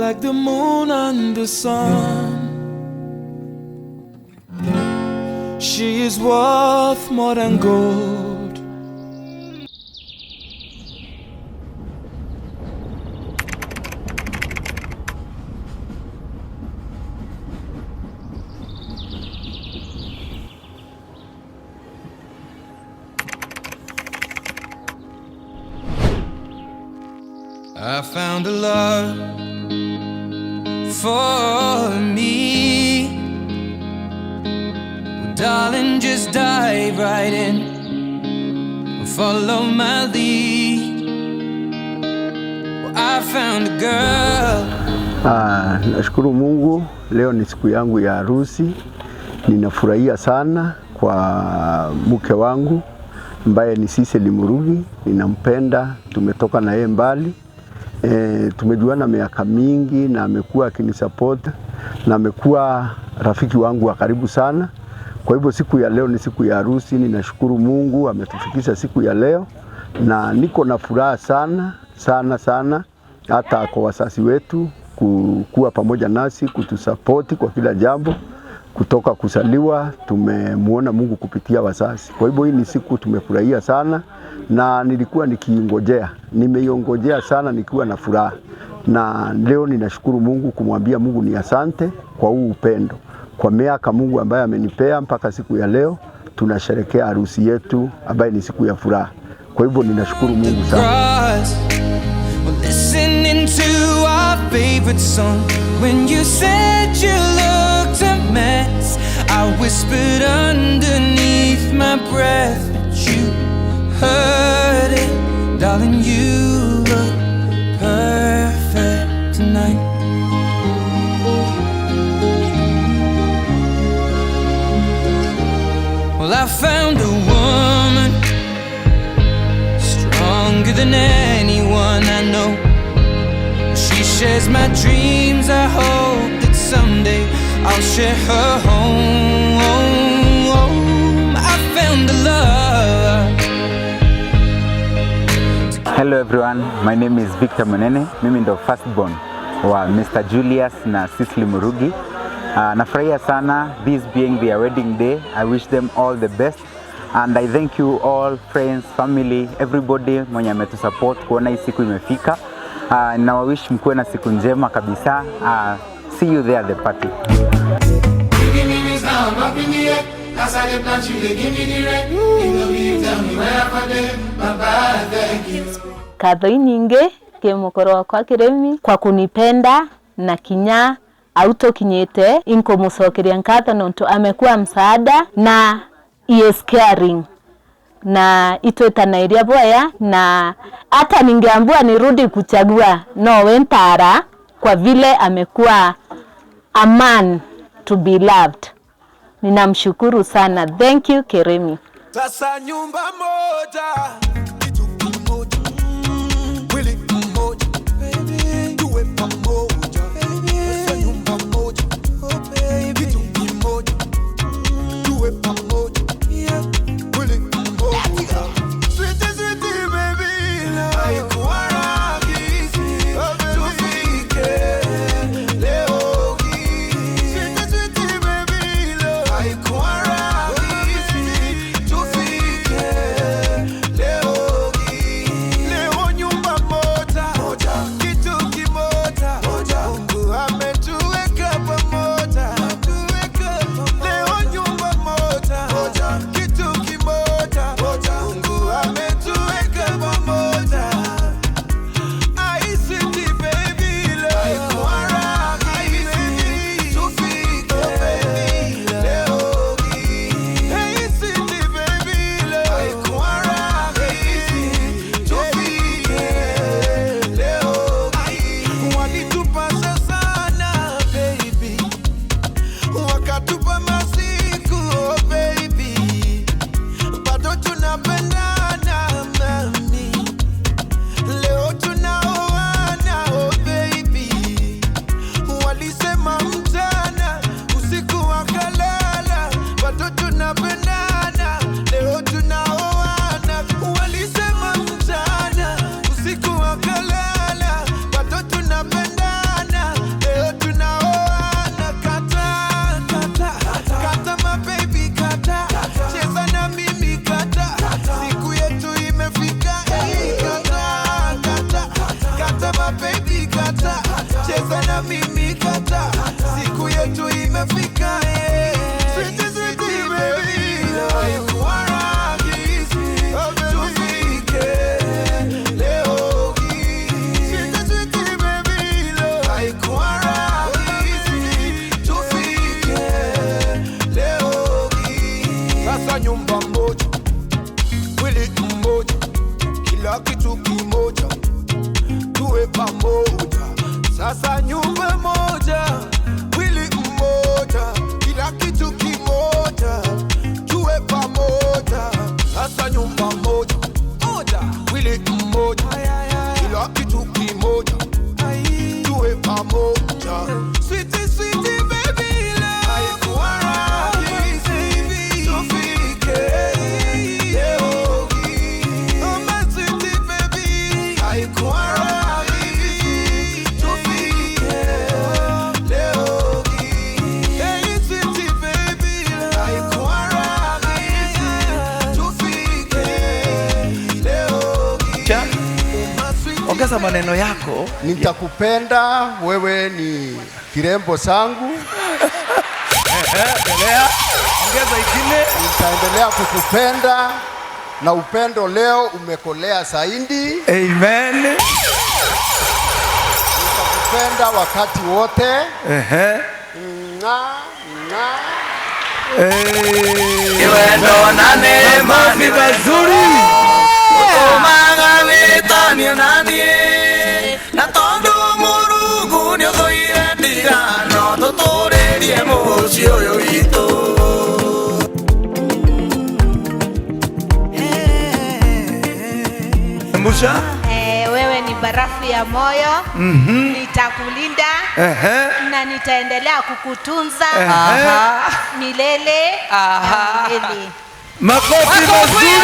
like the moon and the sun. She is worth more than gold. I found a love for me. Well, darling, just dive right in, follow my lead. Well, I found a girl. Nashukuru Mungu, leo ni siku yangu ya harusi. Ninafurahia sana kwa mke wangu ambaye ni Cecily Murugi. Ninampenda, tumetoka na yeye mbali. Tumejuana miaka mingi na amekuwa akinisupport na amekuwa rafiki wangu wa karibu sana. Kwa hivyo siku ya leo ni siku ya harusi. Ninashukuru Mungu ametufikisha siku ya leo na niko na furaha sana sana sana, hata kwa wazazi wetu kuwa pamoja nasi kutusupport kwa kila jambo. Kutoka kusaliwa tumemuona Mungu kupitia wazazi. Kwa hivyo hii ni siku tumefurahia sana na nilikuwa nikiingojea. Nimeiongojea sana nikiwa na furaha. Na leo ninashukuru Mungu kumwambia Mungu ni asante kwa huu upendo. Kwa miaka Mungu ambaye amenipea mpaka siku ya leo tunasherehekea harusi yetu ambaye ni siku ya furaha. Kwa hivyo ninashukuru Mungu sana. Listening to our favorite song. When you said you looked a mess, I whispered underneath my breath, but you heard it. Darling, you look perfect tonight. Well, I found a woman stronger than anyone I know. She shares my dreams. I hope that someday I'll share her home. I found a love. Hello everyone, my name is Victor Monene. Mimi ndo firstborn wa Mr. Julius na Cecily Murugi. Nafurahia sana, this being their wedding day. I wish them all the best. And I thank you all, friends, family, everybody mwenye ametusupport kuona hii siku imefika. Na wish mkuwe na siku njema kabisa. See you there at the party. Kadho nyingi kemukoro kwa Kiremi kwa kunipenda na kinya auto kinyete inko musokeria nkatho nonto amekuwa msaada na is caring na itweta na iria boya na hata ningeambua nirudi kuchagua no wentara kwa vile amekuwa a man to be loved. Ninamshukuru sana. Thank you Kiremi. Sasa nyumba moja. ongeza maneno yako. Nitakupenda, wewe ni kirembo sangu. Endelea. Ongeza ingine. Nitaendelea kukupenda na upendo leo umekolea zaidi. Amen. Nitakupenda wakati wote. Iwe ndo na neema ni mazuri. Utomaga witania nani. Na tondu Murugu ni uthoire ndigano tuturirie muci uyu witu. Mbusha? Wewe ni barafu ya moyo. Nitakulinda na nitaendelea kukutunza milele na milele. Makofi mazuri.